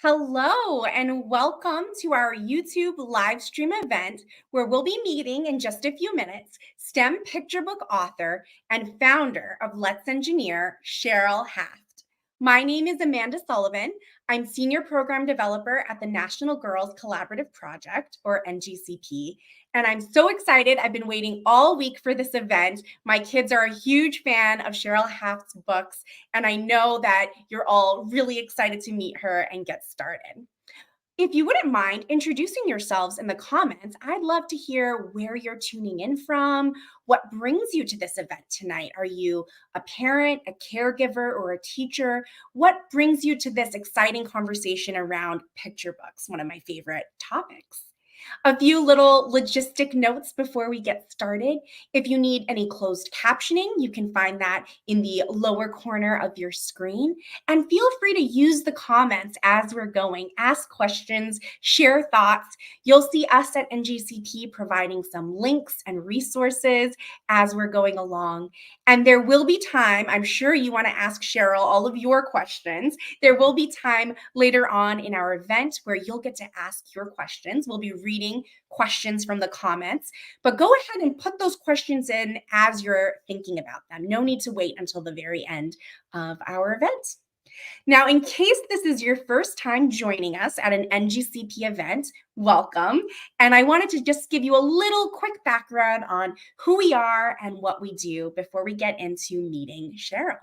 Hello, and welcome to our YouTube live stream event where we'll be meeting in just a few minutes STEM picture book author and founder of Let's Engineer, Sheryl Haft. My name is Amanda Sullivan. I'm Senior Program Developer at the National Girls Collaborative Project, or NGCP, and I'm so excited. I've been waiting all week for this event. My kids are a huge fan of Sheryl Haft's books, and I know that you're all really excited to meet her and get started. If you wouldn't mind introducing yourselves in the comments, I'd love to hear where you're tuning in from, what brings you to this event tonight. Are you a parent, a caregiver, or a teacher? What brings you to this exciting conversation around picture books, one of my favorite topics? A few little logistic notes before we get started. If you need any closed captioning, you can find that in the lower corner of your screen. And feel free to use the comments as we're going. Ask questions, share thoughts. You'll see us at NGCP providing some links and resources as we're going along. And there will be time, I'm sure you want to ask Sheryl all of your questions. There will be time later on in our event where you'll get to ask your questions. We'll be reading questions from the comments, but go ahead and put those questions in as you're thinking about them. No need to wait until the very end of our event. Now, in case this is your first time joining us at an NGCP event, welcome. And I wanted to just give you a little quick background on who we are and what we do before we get into meeting Sheryl.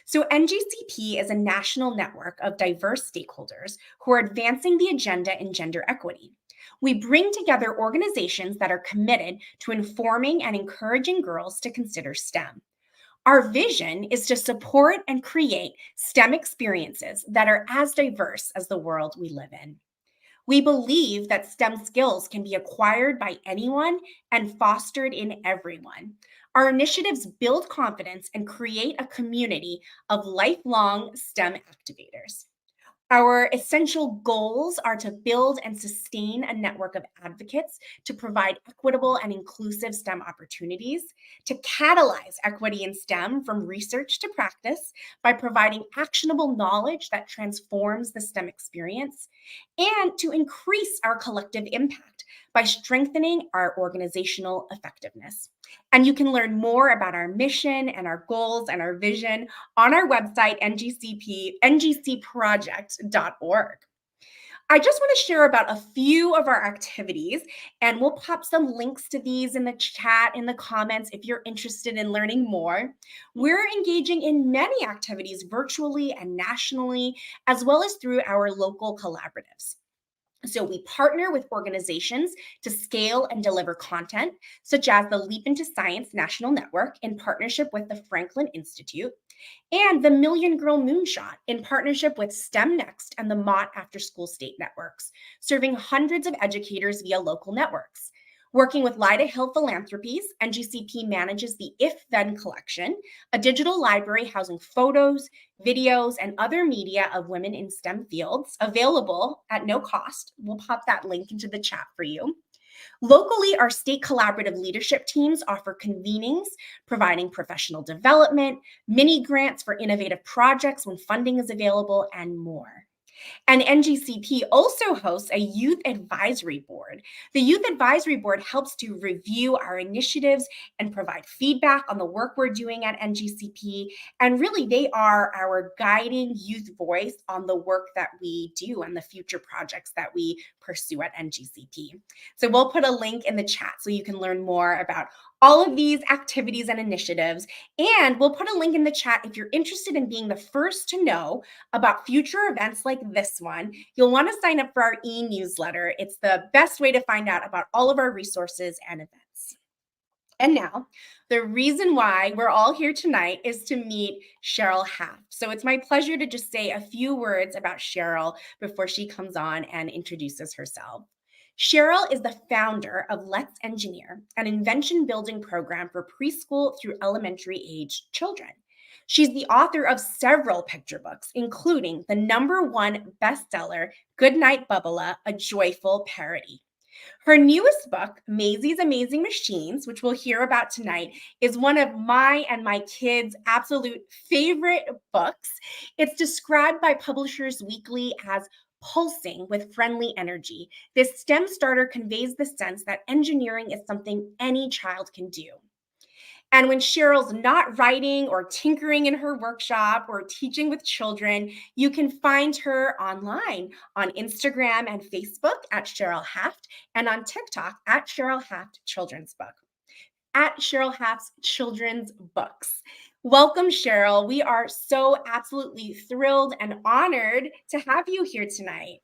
So, NGCP is a national network of diverse stakeholders who are advancing the agenda in gender equity. We bring together organizations that are committed to informing and encouraging girls to consider STEM. Our vision is to support and create STEM experiences that are as diverse as the world we live in. We believe that STEM skills can be acquired by anyone and fostered in everyone. Our initiatives build confidence and create a community of lifelong STEM activators. Our essential goals are to build and sustain a network of advocates to provide equitable and inclusive STEM opportunities, to catalyze equity in STEM from research to practice by providing actionable knowledge that transforms the STEM experience, and to increase our collective impact by strengthening our organizational effectiveness. And you can learn more about our mission and our goals and our vision on our website, ngcproject.org. I just want to share about a few of our activities, and we'll pop some links to these in the chat, in the comments, if you're interested in learning more. We're engaging in many activities virtually and nationally, as well as through our local collaboratives. So we partner with organizations to scale and deliver content, such as the Leap into Science National Network in partnership with the Franklin Institute, and the Million Girl Moonshot in partnership with STEM Next and the Mott After School State Networks, serving hundreds of educators via local networks. Working with Lyda Hill Philanthropies, NGCP manages the If Then collection, a digital library housing photos, videos, and other media of women in STEM fields, available at no cost. We'll pop that link into the chat for you. Locally, our state collaborative leadership teams offer convenings, providing professional development, mini grants for innovative projects when funding is available, and more. And NGCP also hosts a youth advisory board. The youth advisory board helps to review our initiatives and provide feedback on the work we're doing at NGCP. And really, they are our guiding youth voice on the work that we do and the future projects that we pursue at NGCP. So we'll put a link in the chat so you can learn more about all of these activities and initiatives. And we'll put a link in the chat if you're interested in being the first to know about future events like this one. You'll want to sign up for our e-newsletter. It's the best way to find out about all of our resources and events. And now, the reason why we're all here tonight is to meet Sheryl Haft. So it's my pleasure to just say a few words about Sheryl before she comes on and introduces herself. Sheryl is the founder of Let's Engineer, an invention building program for preschool through elementary age children. She's the author of several picture books, including the #1 bestseller, Goodnight Bubba, A Joyful Parody. Her newest book, Mazie's Amazing Machines, which we'll hear about tonight, is one of my and my kids' absolute favorite books. It's described by Publishers Weekly as pulsing with friendly energy. This STEM starter conveys the sense that engineering is something any child can do. And when Cheryl's not writing or tinkering in her workshop or teaching with children, you can find her online on Instagram and Facebook at Sheryl Haft and on TikTok at Sheryl Haft Children's Book. At Sheryl Haft's Children's Books. Welcome, Sheryl. We are so absolutely thrilled and honored to have you here tonight.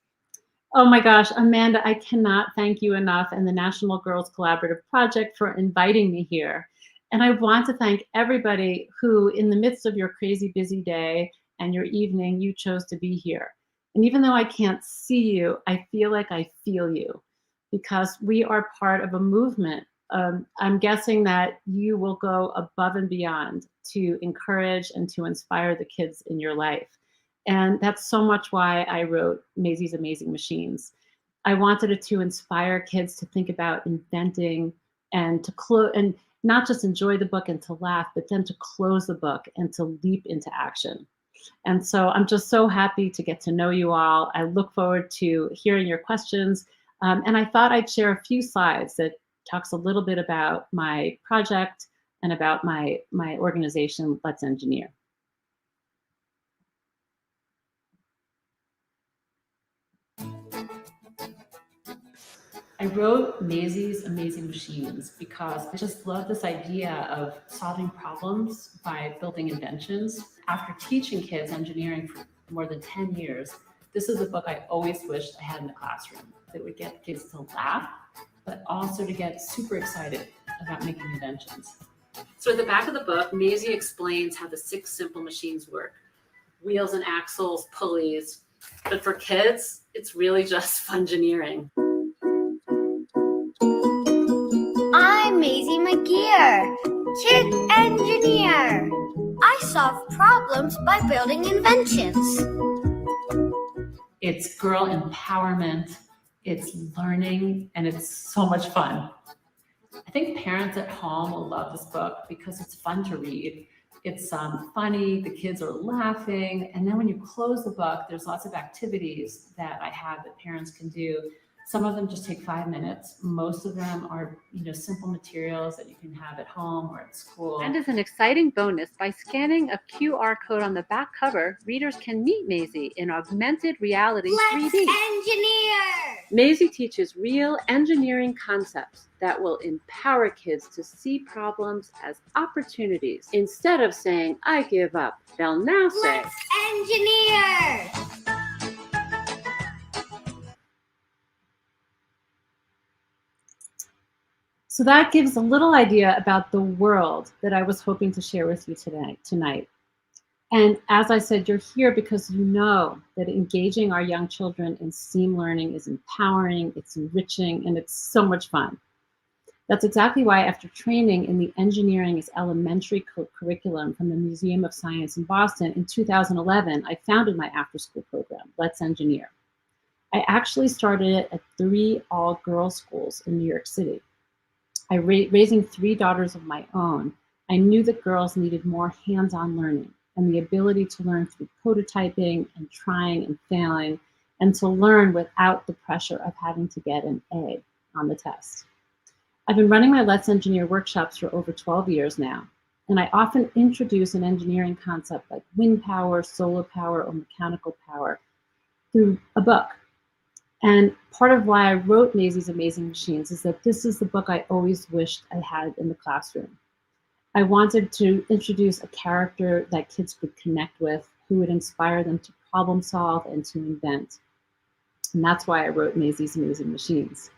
Oh my gosh, Amanda, I cannot thank you enough and the National Girls Collaborative Project for inviting me here. And I want to thank everybody who, in the midst of your crazy busy day and your evening, you chose to be here. And even though I can't see you, I feel like I feel you because we are part of a movement. I'm guessing that you will go above and beyond to encourage and to inspire the kids in your life. And that's so much why I wrote Mazie's Amazing Machines. I wanted it to inspire kids to think about inventing and to close and not just enjoy the book and to laugh, but then to close the book and to leap into action. And so I'm just so happy to get to know you all. I look forward to hearing your questions. And I thought I'd share a few slides that talks a little bit about my project and about my organization, Let's Engineer. I wrote Mazie's Amazing Machines because I just love this idea of solving problems by building inventions. After teaching kids engineering for more than 10 years, this is a book I always wished I had in the classroom that would get kids to laugh, but also to get super excited about making inventions. So at the back of the book, Mazie explains how the 6 simple machines work. Wheels and axles, pulleys. But for kids, it's really just fungineering. I'm Mazie McGear, Kid Engineer. I solve problems by building inventions. It's girl empowerment, it's learning, and it's so much fun. I think parents at home will love this book because it's fun to read. It's funny, the kids are laughing, and then when you close the book, there's lots of activities that I have that parents can do. Some of them just take 5 minutes. Most of them are, simple materials that you can have at home or at school. And as an exciting bonus, by scanning a QR code on the back cover, readers can meet Mazie in augmented reality 3D. Let's engineer! Mazie teaches real engineering concepts that will empower kids to see problems as opportunities. Instead of saying, I give up, they'll now say, Let's engineer! So that gives a little idea about the world that I was hoping to share with you tonight. And as I said, you're here because you know that engaging our young children in STEAM learning is empowering, it's enriching, and it's so much fun. That's exactly why after training in the Engineering as Elementary curriculum from the Museum of Science in Boston in 2011, I founded my after-school program, Let's Engineer. I actually started it at 3 all-girls schools in New York City. Raising 3 daughters of my own, I knew that girls needed more hands-on learning and the ability to learn through prototyping and trying and failing, and to learn without the pressure of having to get an A on the test. I've been running my Let's Engineer workshops for over 12 years now, and I often introduce an engineering concept like wind power, solar power, or mechanical power through a book. And part of why I wrote Mazie's Amazing Machines is that this is the book I always wished I had in the classroom. I wanted to introduce a character that kids could connect with, who would inspire them to problem solve and to invent. And that's why I wrote Mazie's Amazing Machines.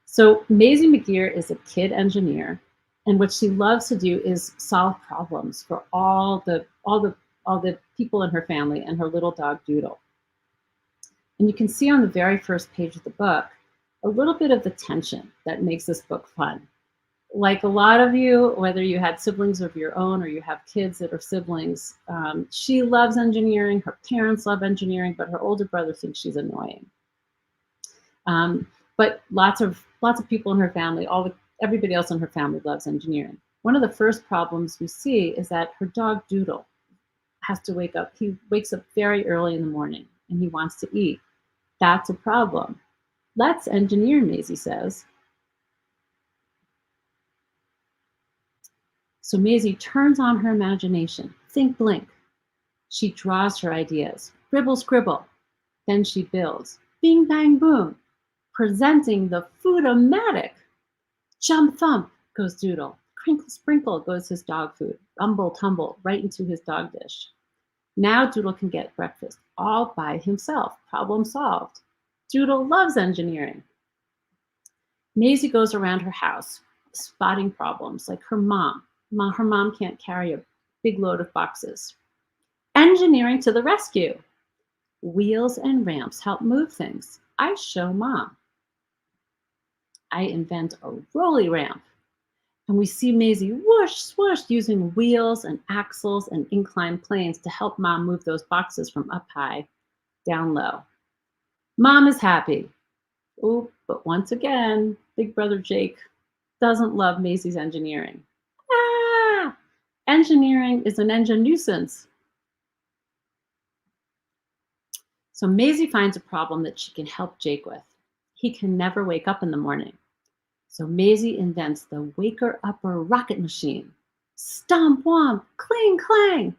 So Mazie McGear is a kid engineer, and what she loves to do is solve problems for all the people in her family and her little dog Doodle. And you can see on the very first page of the book a little bit of the tension that makes this book fun. Like a lot of you, whether you had siblings of your own or you have kids that are siblings, she loves engineering, her parents love engineering, but her older brother thinks she's annoying. But lots of people in her family, everybody else in her family loves engineering. One of the first problems we see is that her dog Doodle has to wake up. He wakes up very early in the morning, and he wants to eat. That's a problem. Let's engineer, Mazie says. So Mazie turns on her imagination. Think, blink. She draws her ideas. Scribble, scribble. Then she builds. Bing, bang, boom. Presenting the food-o-matic. Jump, thump, goes Doodle. Crinkle, sprinkle, goes his dog food. Rumble, tumble, right into his dog dish. Now Doodle can get breakfast all by himself. Problem solved. Doodle loves engineering. Mazie goes around her house, spotting problems like her mom. Her mom can't carry a big load of boxes. Engineering to the rescue. Wheels and ramps help move things. I show Mom. I invent a rolly ramp. And we see Mazie whoosh, swoosh, using wheels and axles and inclined planes to help Mom move those boxes from up high down low. Mom is happy. Oh, but once again, Big Brother Jake doesn't love Mazie's engineering. Ah! Engineering is an engine nuisance. So Mazie finds a problem that she can help Jake with. He can never wake up in the morning. So Mazie invents the waker-upper rocket machine. Stomp, womp, cling, clang.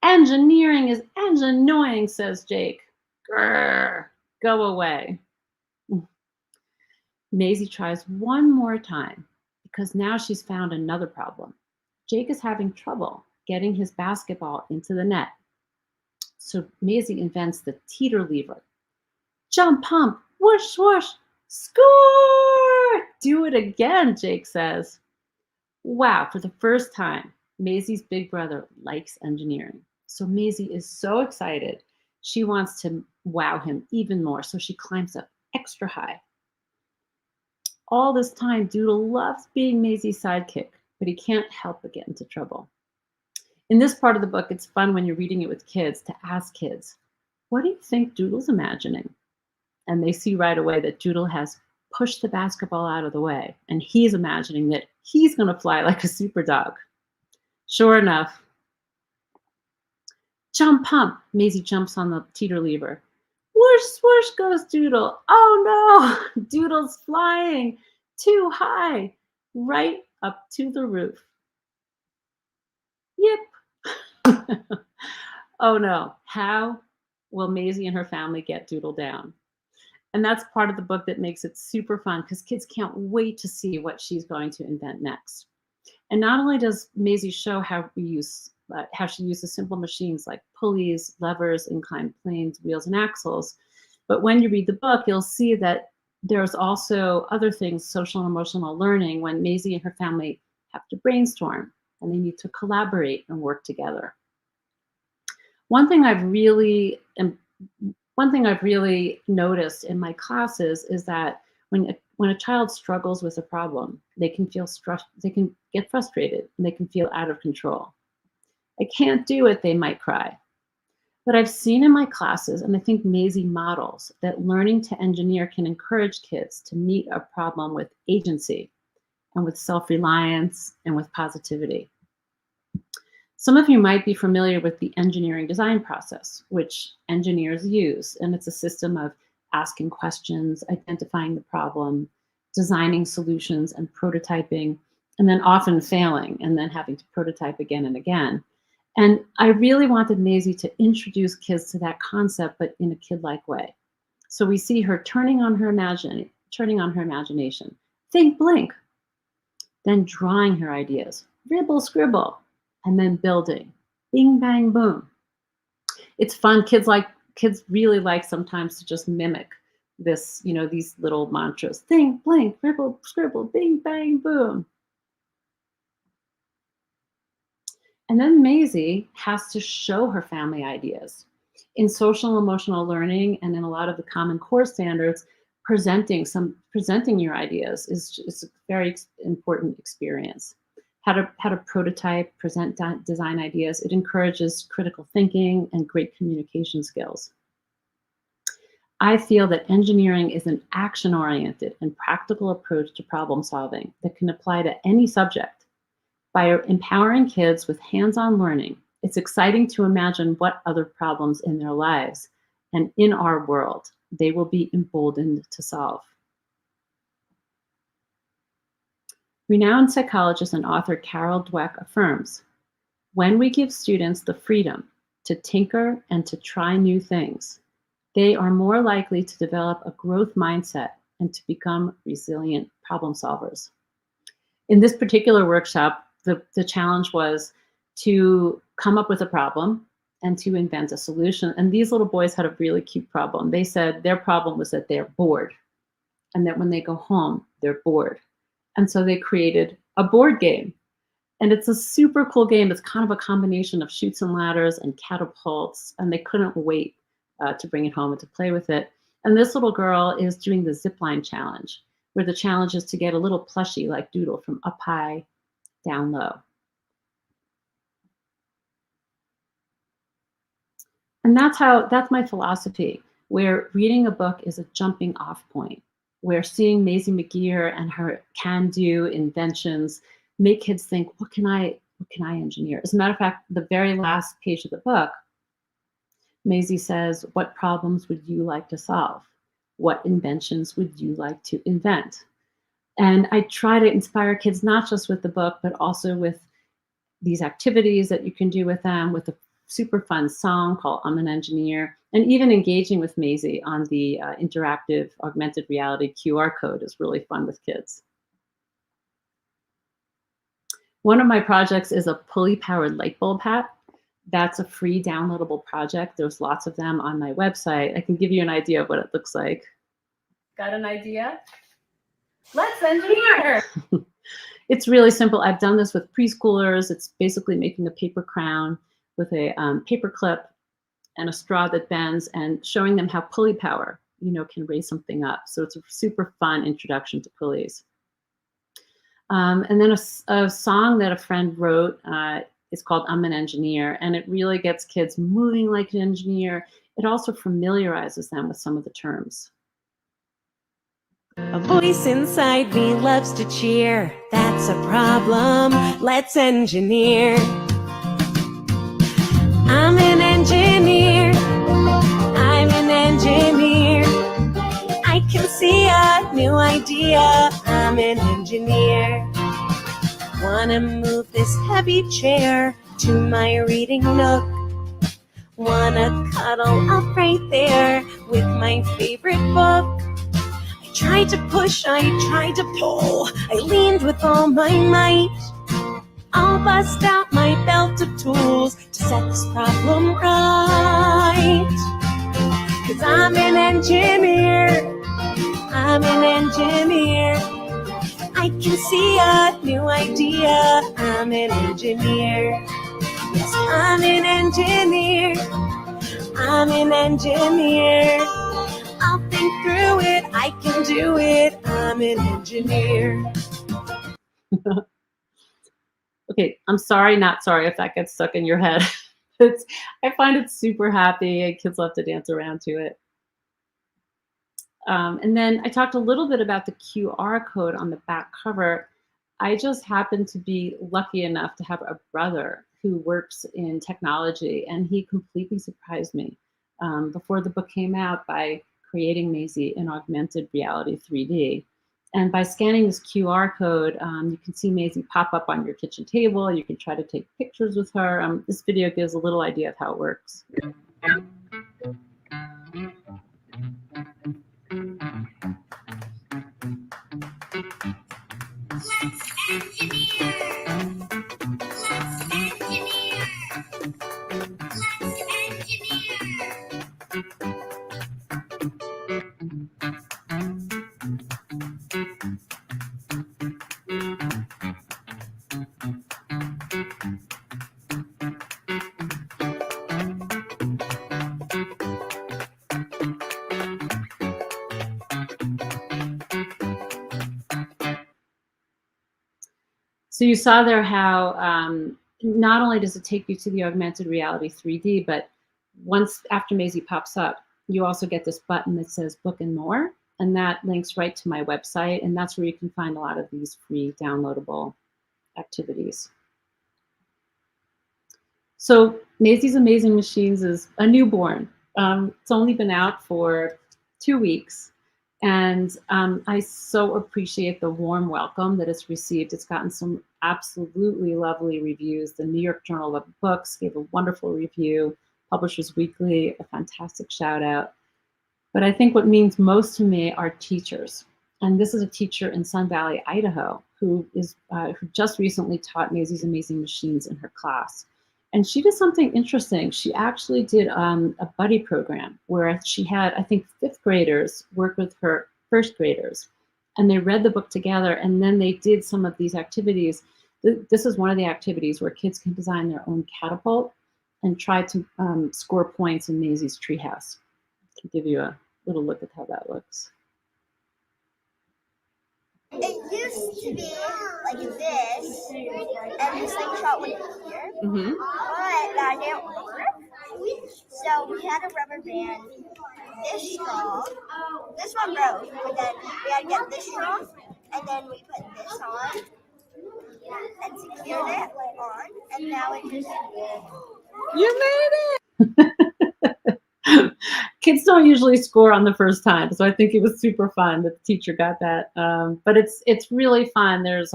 Engineering is engine-noying, says Jake. Grrr, go away. Mazie tries one more time because now she's found another problem. Jake is having trouble getting his basketball into the net. So Mazie invents the teeter lever. Jump, pump, whoosh, whoosh, score! Do it again, Jake says. Wow, for the first time, Mazie's big brother likes engineering. So Mazie is so excited. She wants to wow him even more, so she climbs up extra high. All this time, Doodle loves being Mazie's sidekick, but he can't help but get into trouble. In this part of the book, it's fun when you're reading it with kids to ask kids, what do you think Doodle's imagining? And they see right away that Doodle has pushed the basketball out of the way, and he's imagining that he's going to fly like a super dog. Sure enough, jump, pump, Mazie jumps on the teeter lever. Whoosh, swoosh goes Doodle. Oh no, Doodle's flying too high, right up to the roof. Yip. Oh no, how will Mazie and her family get Doodle down? And that's part of the book that makes it super fun because kids can't wait to see what she's going to invent next. And not only does Mazie show how she uses simple machines like pulleys, levers, inclined planes, wheels, and axles, but when you read the book, you'll see that there's also other things, social and emotional learning, when Mazie and her family have to brainstorm and they need to collaborate and work together. One thing I've really noticed in my classes is that when a child struggles with a problem, they can get frustrated, and they can feel out of control. I can't do it, they might cry. But I've seen in my classes, and I think Mazie models, that learning to engineer can encourage kids to meet a problem with agency and with self-reliance and with positivity. Some of you might be familiar with the engineering design process, which engineers use, and it's a system of asking questions, identifying the problem, designing solutions, and prototyping, and then often failing, and then having to prototype again and again. And I really wanted Mazie to introduce kids to that concept, but in a kid-like way. So we see her turning on her imagination, think, blink, then drawing her ideas, dribble, scribble, and then building, bing, bang, boom. It's fun. Kids really like sometimes to just mimic this, these little mantras. Think, blink, dribble, scribble, bing, bang, boom. And then Mazie has to show her family ideas. In social and emotional learning and in a lot of the Common Core standards, presenting your ideas is a very important experience. How to prototype, present design ideas. It encourages critical thinking and great communication skills. I feel that engineering is an action-oriented and practical approach to problem solving that can apply to any subject. By empowering kids with hands-on learning, it's exciting to imagine what other problems in their lives and in our world, they will be emboldened to solve. Renowned psychologist and author Carol Dweck affirms, when we give students the freedom to tinker and to try new things, they are more likely to develop a growth mindset and to become resilient problem solvers. In this particular workshop, the challenge was to come up with a problem and to invent a solution. And these little boys had a really cute problem. They said their problem was that they're bored and that when they go home, they're bored. And so they created a board game. And it's a super cool game. It's kind of a combination of chutes and ladders and catapults. And they couldn't wait to bring it home and to play with it. And this little girl is doing the zipline challenge, where the challenge is to get a little plushie like Doodle from up high, down low. And that's my philosophy, where reading a book is a jumping off point, where seeing Mazie McGear and her can-do inventions make kids think, what can I engineer? As a matter of fact, the very last page of the book, Mazie says, what problems would you like to solve? What inventions would you like to invent? And I try to inspire kids, not just with the book, but also with these activities that you can do with them, with a super fun song called I'm an Engineer, and even engaging with Mazie on the interactive augmented reality QR code is really fun with kids. One of my projects is a pulley-powered light bulb hat. That's a free downloadable project. There's lots of them on my website. I can give you an idea of what it looks like. Got an idea? Let's engineer! It's really simple. I've done this with preschoolers. It's basically making a paper crown with a paper clip and a straw that bends and showing them how pulley power, can raise something up. So it's a super fun introduction to pulleys. And then a song that a friend wrote is called I'm an Engineer, and it really gets kids moving like an engineer. It also familiarizes them with some of the terms. A voice inside me loves to cheer. That's a problem. Let's engineer. I'm an engineer. I'm an engineer. I can see a new idea. I'm an engineer. Wanna move this heavy chair to my reading nook. Wanna cuddle up right there with my favorite book. I tried to push, I tried to pull. I leaned with all my might. I'll bust out my belt of tools to set this problem right. 'Cause I'm an engineer. I'm an engineer. I can see a new idea. I'm an engineer. Yes, I'm an engineer. I'm an engineer. I'll think through it. I can do it. I'm an engineer. Okay, I'm sorry, not sorry if that gets stuck in your head. I find it super happy and kids love to dance around to it. And then I talked a little bit about the QR code on the back cover. I just happen to be lucky enough to have a brother who works in technology, and he completely surprised me before the book came out by creating Mazie in augmented reality 3D. And by scanning this QR code, you can see Mazie pop up on your kitchen table. You can try to take pictures with her. This video gives a little idea of how it works. Let's engineer. Let's engineer. Let's engineer. So you saw there how not only does it take you to the augmented reality 3D, but once after Mazie pops up, you also get this button that says book and more, and that links right to my website, and that's where you can find a lot of these free downloadable activities. So Mazie's Amazing Machines is a newborn, It's only been out for 2 weeks, and I so appreciate the warm welcome that it's received. It's gotten some absolutely lovely reviews. The New York Journal of Books gave a wonderful review, Publishers Weekly, a fantastic shout out. But I think what means most to me are teachers. And this is a teacher in Sun Valley, Idaho, who just recently taught Mazie's Amazing Machines in her class. And she did something interesting. She actually did a buddy program where she had, I think, 5th graders work with her 1st graders. And they read the book together, and then they did some of these activities. This is one of the activities where kids can design their own catapult and try to score points in Mazie's treehouse. I can give you a little look at how that looks. It used to be like this, and this slingshot would be here, but that didn't work. So we had a rubber band, this straw. This one broke, but then we had to get this straw, and then we put this on and secured it on, and now it just. You made it! Kids don't usually score on the first time, so I think it was super fun that the teacher got that. But it's really fun. There's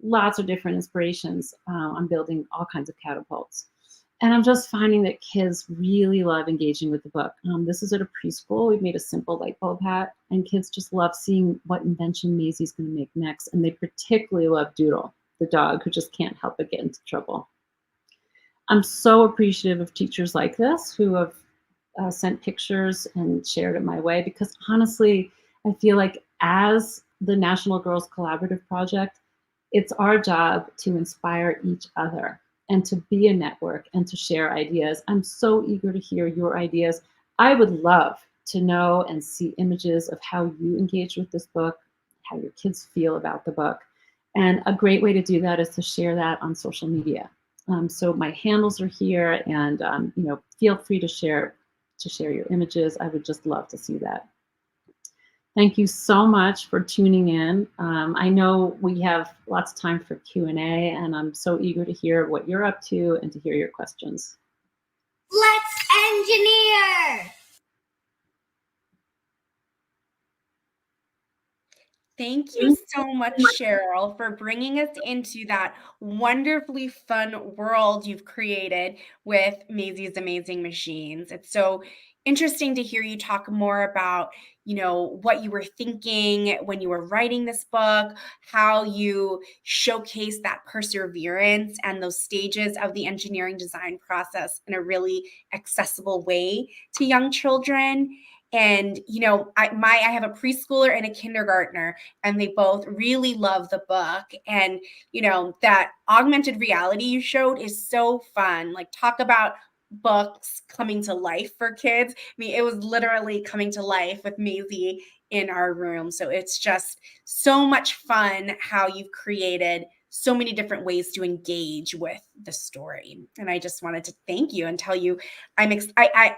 lots of different inspirations on building all kinds of catapults. And I'm just finding that kids really love engaging with the book. This is at a preschool. We've made a simple light bulb hat, and kids just love seeing what invention Mazie's going to make next. And they particularly love Doodle, the dog, who just can't help but get into trouble. I'm so appreciative of teachers like this who have sent pictures and shared it my way, because honestly, I feel like as the National Girls Collaborative Project, it's our job to inspire each other and to be a network and to share ideas. I'm so eager to hear your ideas. I would love to know and see images of how you engage with this book, how your kids feel about the book. And a great way to do that is to share that on social media. So my handles are here, and feel free to share your images. I would just love to see that. Thank you so much for tuning in. I know we have lots of time for Q&A, and I'm so eager to hear what you're up to and to hear your questions. Let's engineer! Thank you so much, Sheryl, for bringing us into that wonderfully fun world you've created with Mazie's Amazing Machines. It's so interesting to hear you talk more about, what you were thinking when you were writing this book, how you showcase that perseverance and those stages of the engineering design process in a really accessible way to young children. And, I have a preschooler and a kindergartner, and they both really love the book. And, that augmented reality you showed is so fun. Like, talk about books coming to life for kids. I mean, it was literally coming to life with Mazie in our room. So it's just so much fun how you've created so many different ways to engage with the story. And I just wanted to thank you and tell you I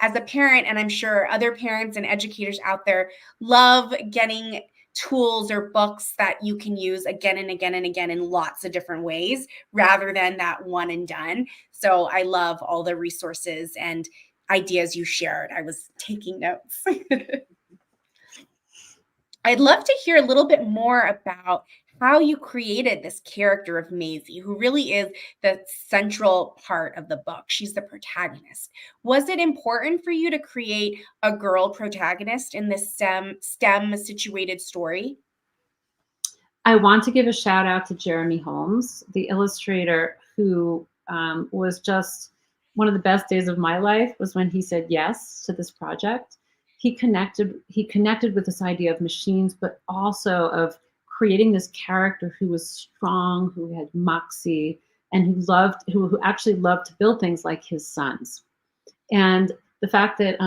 as a parent, and I'm sure other parents and educators out there love getting tools or books that you can use again and again and again in lots of different ways rather than that one and done. So I love all the resources and ideas you shared. I was taking notes. I'd love to hear a little bit more about how you created this character of Mazie, who really is the central part of the book. She's the protagonist. Was it important for you to create a girl protagonist in this STEM situated story? I want to give a shout out to Jeremy Holmes, the illustrator, who was just one of the best days of my life was when he said yes to this project. He connected with this idea of machines, but also of creating this character who was strong, who had moxie, and who actually loved to build things like his sons. And the fact that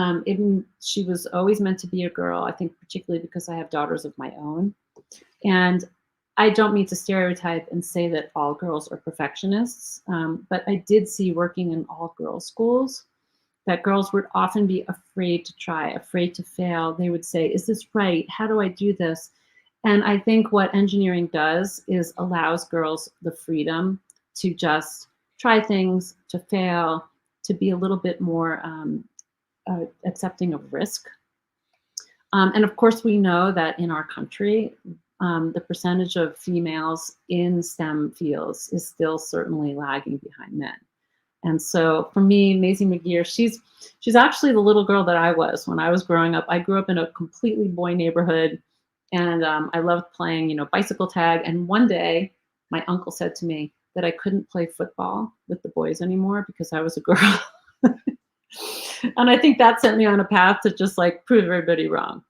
she was always meant to be a girl, I think particularly because I have daughters of my own. And I don't mean to stereotype and say that all girls are perfectionists, but I did see working in all girls schools that girls would often be afraid to try, afraid to fail. They would say, is this right? How do I do this? And I think what engineering does is allows girls the freedom to just try things, to fail, to be a little bit more accepting of risk. And of course, we know that in our country, the percentage of females in STEM fields is still certainly lagging behind men. And so for me, Mazie McGear, she's actually the little girl that I was when I was growing up. I grew up in a completely boy neighborhood, and I loved playing, bicycle tag. And one day, my uncle said to me that I couldn't play football with the boys anymore because I was a girl. And I think that sent me on a path to just prove everybody wrong.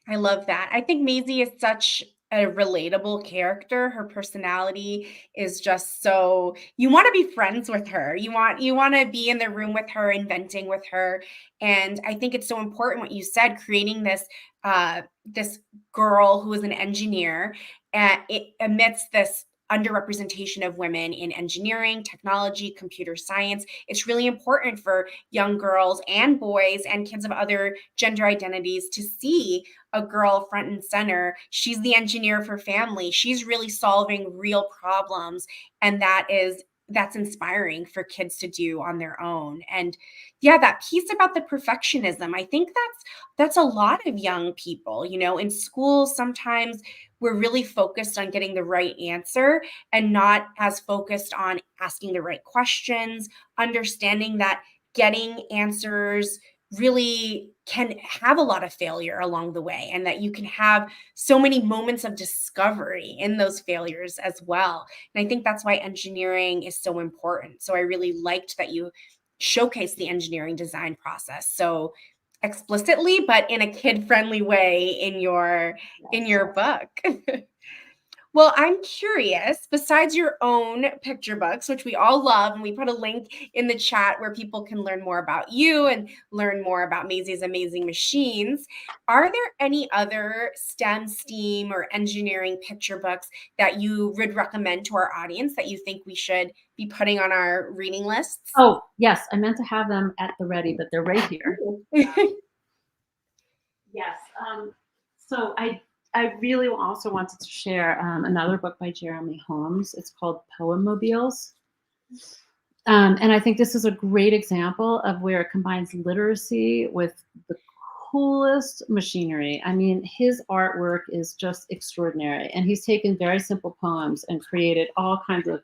I love that. I think Maisie is such a relatable character. Her personality is just so, you want to be friends with her. You want to be in the room with her, inventing with her. And I think it's so important what you said, creating this girl who is an engineer, and it amidst this underrepresentation of women in engineering, technology, computer science. It's really important for young girls and boys and kids of other gender identities to see a girl front and center. She's the engineer for family. She's really solving real problems. And that's inspiring for kids to do on their own. And yeah, that piece about the perfectionism, I think that's a lot of young people, in school. Sometimes we're really focused on getting the right answer and not as focused on asking the right questions, understanding that getting answers really can have a lot of failure along the way, and that you can have so many moments of discovery in those failures as well. And I think that's why engineering is so important. So I really liked that you showcased the engineering design process so explicitly, but in a kid-friendly way in your book. Well, I'm curious, besides your own picture books, which we all love, and we put a link in the chat where people can learn more about you and learn more about Mazie's Amazing Machines, are there any other STEM, STEAM, or engineering picture books that you would recommend to our audience that you think we should be putting on our reading lists? Oh, yes, I meant to have them at the ready, but they're right here. Yes. So I really also wanted to share another book by Jeremy Holmes. It's called Poemobiles. And I think this is a great example of where it combines literacy with the coolest machinery. I mean, his artwork is just extraordinary. And he's taken very simple poems and created all kinds of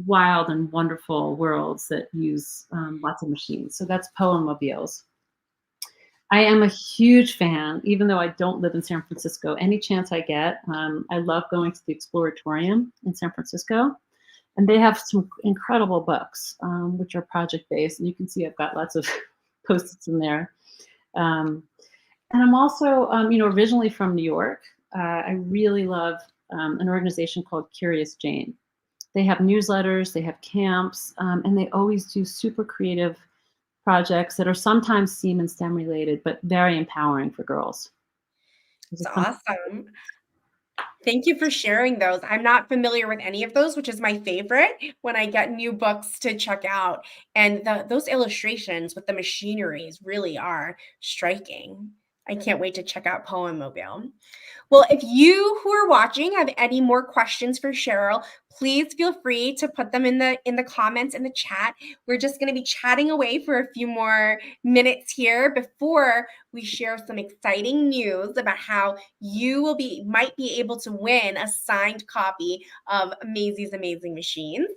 wild and wonderful worlds that use lots of machines. So that's Poemobiles. I am a huge fan, even though I don't live in San Francisco. Any chance I get, I love going to the Exploratorium in San Francisco. And they have some incredible books, which are project-based. And you can see I've got lots of Post-its in there. And I'm also, originally from New York. I really love an organization called Curious Jane. They have newsletters, they have camps, and they always do super creative projects that are sometimes STEAM and STEM related, but very empowering for girls. It's awesome. Thank you for sharing those. I'm not familiar with any of those, which is my favorite when I get new books to check out. And those illustrations with the machineries really are striking. I can't wait to check out Poemmobile. Well, if you who are watching have any more questions for Sheryl, please feel free to put them in the comments in the chat. We're just going to be chatting away for a few more minutes here before we share some exciting news about how you might be able to win a signed copy of Mazie's Amazing Machines.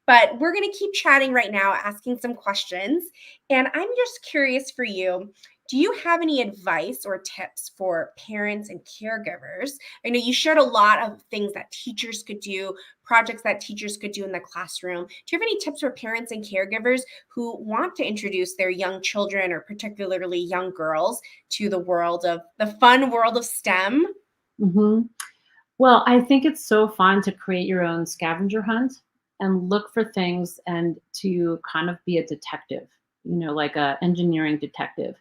But we're going to keep chatting right now, asking some questions. And I'm just curious for you, do you have any advice or tips for parents and caregivers? I know you shared a lot of things that teachers could do, projects that teachers could do in the classroom. Do you have any tips for parents and caregivers who want to introduce their young children, or particularly young girls, to the fun world of STEM? Mm-hmm. Well, I think it's so fun to create your own scavenger hunt and look for things and to kind of be a detective, like a engineering detective.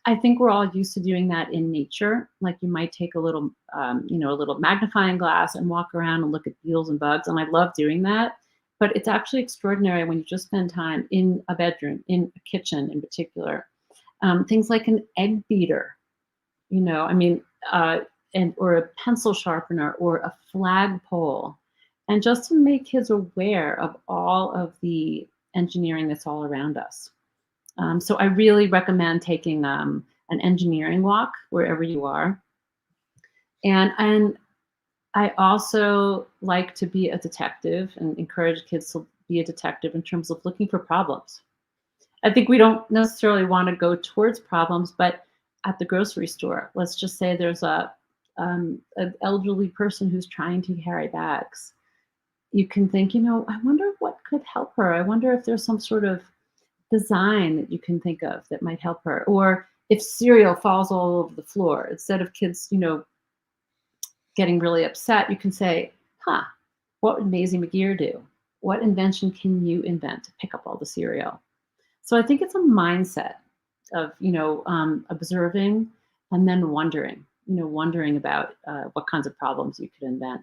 I think we're all used to doing that in nature. Like you might take a little magnifying glass and walk around and look at beetles and bugs. And I love doing that. But it's actually extraordinary when you just spend time in a bedroom, in a kitchen in particular. Things like an egg beater, or a pencil sharpener or a flagpole. And just to make kids aware of all of the engineering that's all around us. So I really recommend taking an engineering walk wherever you are. And I also like to be a detective and encourage kids to be a detective in terms of looking for problems. I think we don't necessarily want to go towards problems, but at the grocery store, let's just say there's an elderly person who's trying to carry bags. You can think, I wonder what could help her. I wonder if there's some sort of design that you can think of that might help her. Or if cereal falls all over the floor, instead of kids, getting really upset, you can say, what would Mazie McGear do? What invention can you invent to pick up all the cereal? So I think it's a mindset of, observing and then wondering about what kinds of problems you could invent.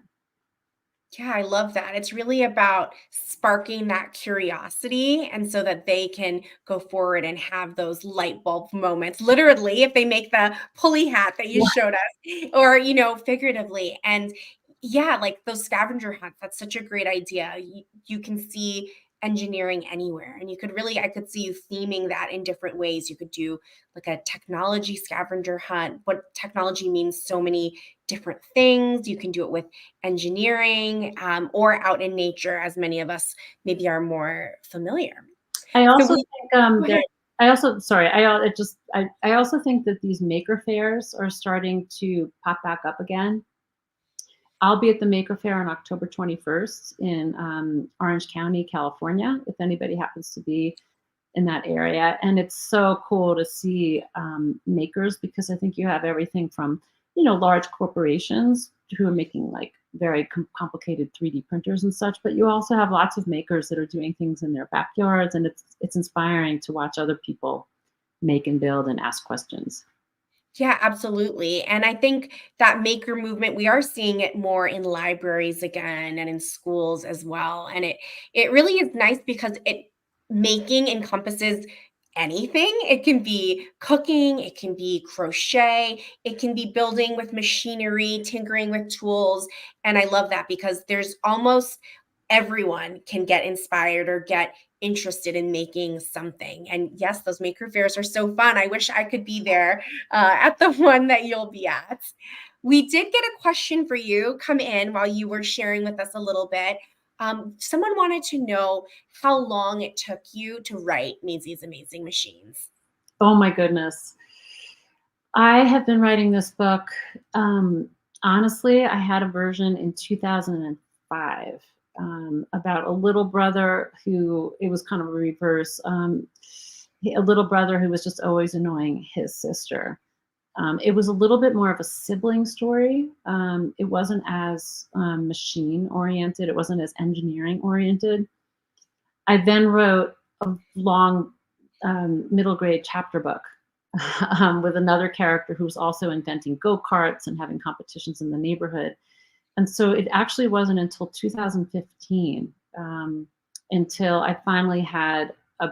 Yeah, I love that. It's really about sparking that curiosity and so that they can go forward and have those light bulb moments, literally, if they make the pulley hat that you showed us, or, figuratively. And yeah, like those scavenger hunts, that's such a great idea. You can see engineering anywhere. And I could see you theming that in different ways. You could do like a technology scavenger hunt. What technology means so many different things. You can do it with engineering or out in nature, as many of us maybe are more familiar. I also So think I also think that these maker fairs are starting to pop back up again. I'll be at the Maker Faire on October 21st in Orange County, California, if anybody happens to be in that area. And it's so cool to see makers, because I think you have everything from, large corporations who are making like very complicated 3D printers and such, but you also have lots of makers that are doing things in their backyards, and it's inspiring to watch other people make and build and ask questions. yeah, absolutely. And I think that maker movement, we are seeing it more in libraries again and in schools as well. And it really is nice because making encompasses anything. It can be cooking, it can be crochet, it can be building with machinery, tinkering with tools. And I love that because there's almost everyone can get inspired or get interested in making something. And yes, those maker fairs are so fun. I wish I could be there at the one that you'll be at. We did get a question for you come in while you were sharing with us a little bit. Someone wanted to know how long it took you to write Mazie's Amazing Machines. Oh my goodness. I have been writing this book. Honestly, I had a version in 2005 about a little brother it was kind of a reverse, a little brother who was just always annoying his sister. It was a little bit more of a sibling story. It wasn't as machine oriented. It wasn't as engineering oriented. I then wrote a long middle grade chapter book with another character who was also inventing go-karts and having competitions in the neighborhood. And so it actually wasn't until 2015 until I finally had a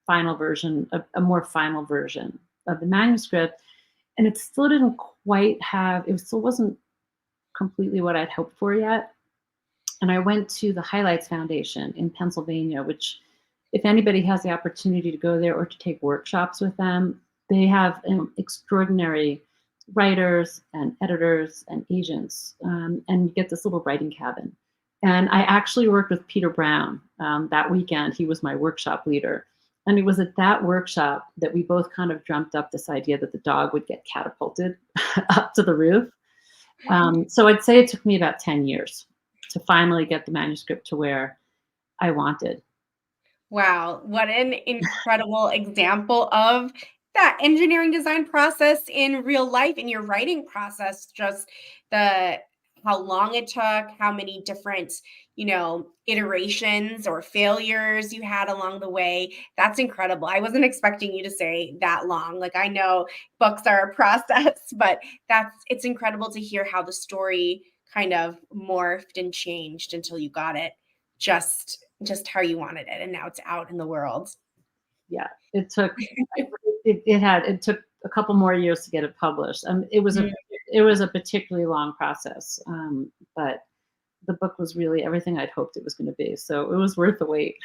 final version, a more final version of the manuscript. And it still didn't quite it still wasn't completely what I'd hoped for yet. And I went to the Highlights Foundation in Pennsylvania, which, if anybody has the opportunity to go there or to take workshops with them, they have extraordinary writers and editors and agents, and you get this little writing cabin. And I actually worked with Peter Brown that weekend. He was my workshop leader. And it was at that workshop that we both kind of dreamt up this idea that the dog would get catapulted up to the roof. So I'd say it took me about 10 years to finally get the manuscript to where I wanted. Wow, what an incredible example of that engineering design process in real life, in your writing process, just how long it took, how many different, iterations or failures you had along the way. That's incredible. I wasn't expecting you to say that long. Like, I know books are a process, but it's incredible to hear how the story kind of morphed and changed until you got it just how you wanted it, and now it's out in the world. Yeah, it took it took a couple more years to get it published. It was a particularly long process, but the book was really everything I'd hoped it was going to be, so it was worth the wait.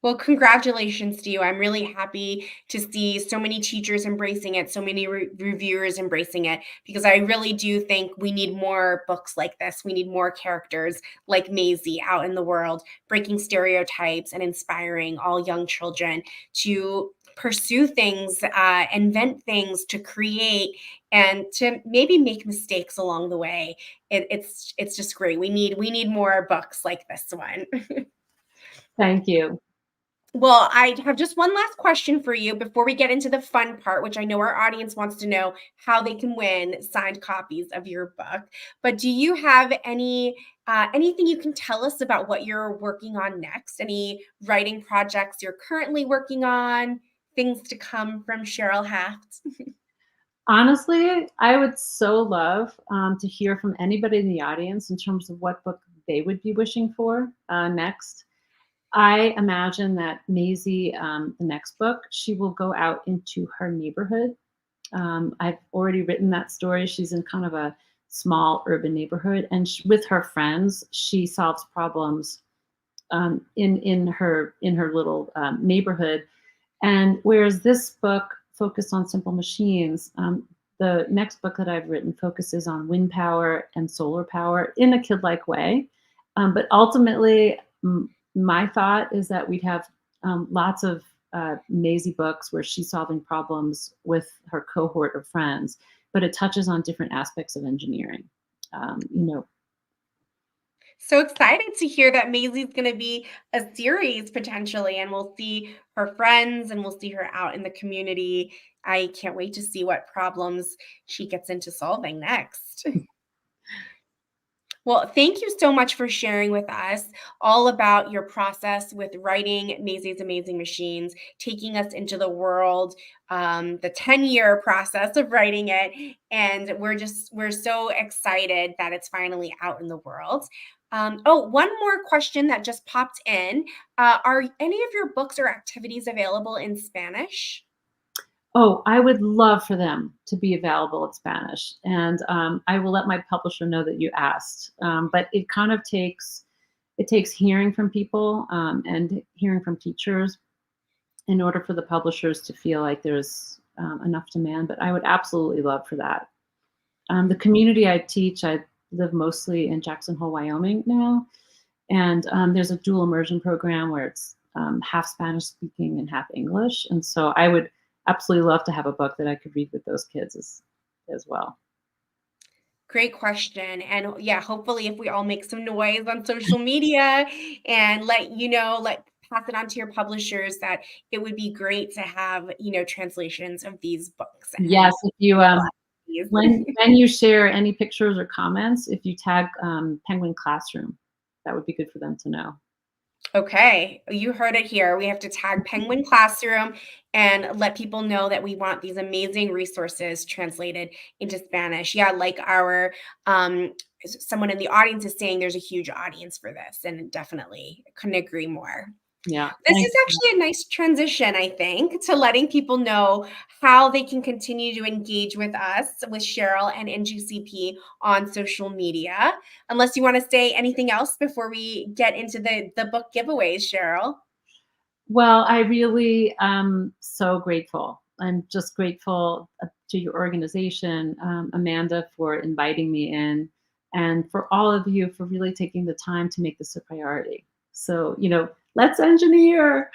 Well, congratulations to you. I'm really happy to see so many teachers embracing it, so many reviewers embracing it, because I really do think we need more books like this. We need more characters like Mazie out in the world, breaking stereotypes and inspiring all young children to pursue things, invent things, to create, and to maybe make mistakes along the way. It's just great. We need more books like this one. Thank you. Well, I have just one last question for you before we get into the fun part, which I know our audience wants to know how they can win signed copies of your book. But do you have anything you can tell us about what you're working on next? Any writing projects you're currently working on? Things to come from Sheryl Haft? Honestly, I would so love to hear from anybody in the audience in terms of what book they would be wishing for next. I imagine that Mazie, the next book, she will go out into her neighborhood. I've already written that story. She's in kind of a small urban neighborhood, and with her friends, she solves problems in her little neighborhood. And whereas this book focused on simple machines, the next book that I've written focuses on wind power and solar power in a kid-like way. But ultimately, my thought is that we'd have lots of Mazie books where she's solving problems with her cohort of friends, but it touches on different aspects of engineering. So excited to hear that Mazie's going to be a series potentially, and we'll see her friends and we'll see her out in the community. I can't wait to see what problems she gets into solving next. Well, thank you so much for sharing with us all about your process with writing Mazie's Amazing Machines, taking us into the world, the 10-year process of writing it. And we're so excited that it's finally out in the world. One more question that just popped in. Are any of your books or activities available in Spanish? Oh, I would love for them to be available in Spanish, and I will let my publisher know that you asked. But it kind of takes hearing from people and hearing from teachers in order for the publishers to feel like there's enough demand. But I would absolutely love for that. The community I teach, I live mostly in Jackson Hole, Wyoming now, and there's a dual immersion program where it's half Spanish speaking and half English, and so I would absolutely love to have a book that I could read with those kids as well. Great question. And yeah, hopefully if we all make some noise on social media and pass it on to your publishers, that it would be great to have, translations of these books. Yes, if you when you share any pictures or comments, if you tag Penguin Classroom, that would be good for them to know. Okay, you heard it here. We have to tag Penguin Classroom and let people know that we want these amazing resources translated into Spanish. Yeah, like our someone in the audience is saying, there's a huge audience for this, and definitely couldn't agree more. Yeah. This is actually a nice transition, I think, to letting people know how they can continue to engage with us, with Sheryl and NGCP on social media. Unless you want to say anything else before we get into the book giveaways, Sheryl. Well, I really am so grateful. I'm just grateful to your organization, Amanda, for inviting me in, and for all of you for really taking the time to make this a priority. So, let's engineer.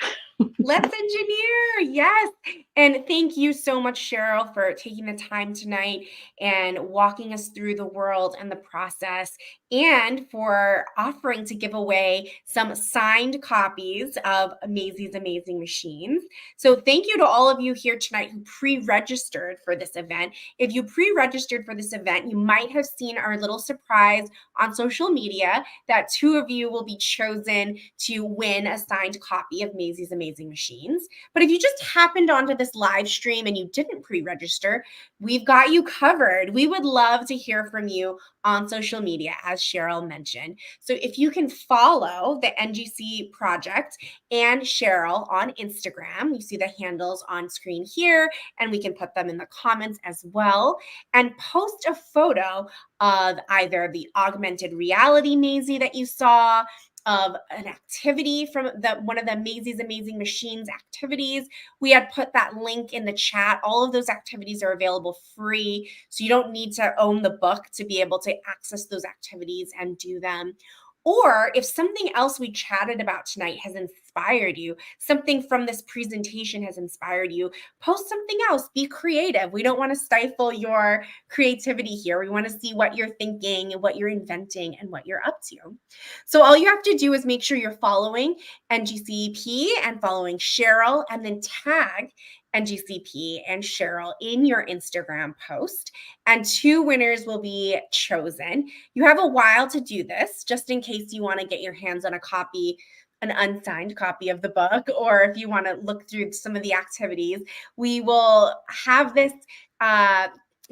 Let's engineer. Yes. And thank you so much, Sheryl, for taking the time tonight and walking us through the world and the process, and for offering to give away some signed copies of Mazie's Amazing Machines. So thank you to all of you here tonight who pre-registered for this event. If you pre-registered for this event, you might have seen our little surprise on social media that 2 of you will be chosen to win a signed copy of Mazie's Amazing Machines. But if you just happened onto this live stream and you didn't pre-register, we've got you covered. We would love to hear from you on social media, as Sheryl mentioned. So if you can follow the NGC project and Sheryl on Instagram, you see the handles on screen here, and we can put them in the comments as well, and post a photo of either the augmented reality Mazie that you saw, of an activity from one of the Mazie's Amazing Machines activities. We had put that link in the chat. All of those activities are available free, so you don't need to own the book to be able to access those activities and do them. Or if something else we chatted about tonight has inspired you, something from this presentation has inspired you, post something else. Be creative. We don't want to stifle your creativity here. We want to see what you're thinking and what you're inventing and what you're up to. So all you have to do is make sure you're following NGCP and following Sheryl, and then tag NGCP and Sheryl in your Instagram post, and 2 winners will be chosen. You have a while to do this, just in case you want to get your hands on a copy, an unsigned copy of the book, or if you want to look through some of the activities. We will have this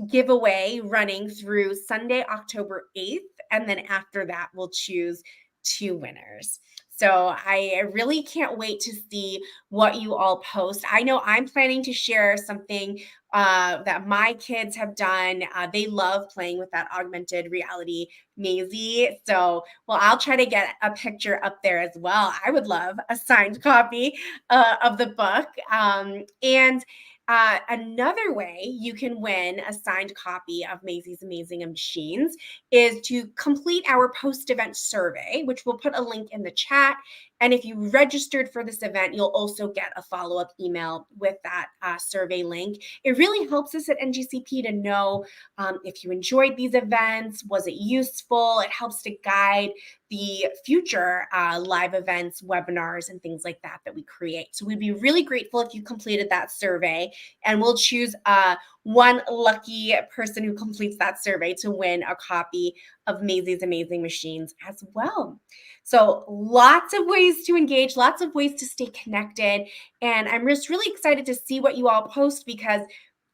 giveaway running through Sunday, October 8th, and then after that, we'll choose 2 winners. So I really can't wait to see what you all post. I know I'm planning to share something that my kids have done. They love playing with that augmented reality Mazie. So, well, I'll try to get a picture up there as well. I would love a signed copy of the book. Another way you can win a signed copy of Mazie's Amazing Machines is to complete our post-event survey, which we'll put a link in the chat. And if you registered for this event, you'll also get a follow-up email with that survey link. It really helps us at NGCP to know if you enjoyed these events, was it useful? It helps to guide the future live events, webinars, and things like that we create. So we'd be really grateful if you completed that survey, and we'll choose one lucky person who completes that survey to win a copy of Mazie's Amazing Machines as well. So lots of ways to engage, lots of ways to stay connected. And I'm just really excited to see what you all post, because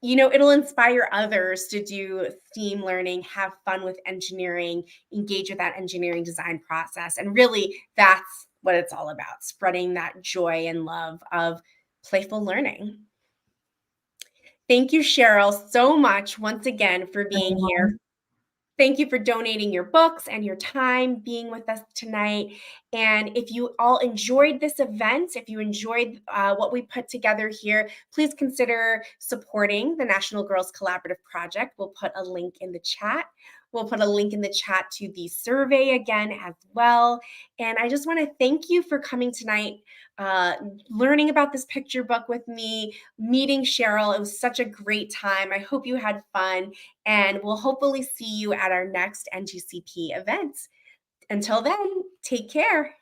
it'll inspire others to do STEAM learning, have fun with engineering, engage with that engineering design process. And really, that's what it's all about, spreading that joy and love of playful learning. Thank you, Sheryl, so much once again for being here. Thank you for donating your books and your time being with us tonight. And if you all enjoyed this event, if you enjoyed what we put together here, please consider supporting the National Girls Collaborative Project. We'll put a link in the chat. We'll put a link in the chat to the survey again as well. And I just want to thank you for coming tonight, learning about this picture book with me, meeting Sheryl. It was such a great time. I hope you had fun, and we'll hopefully see you at our next NGCP event. Until then, take care.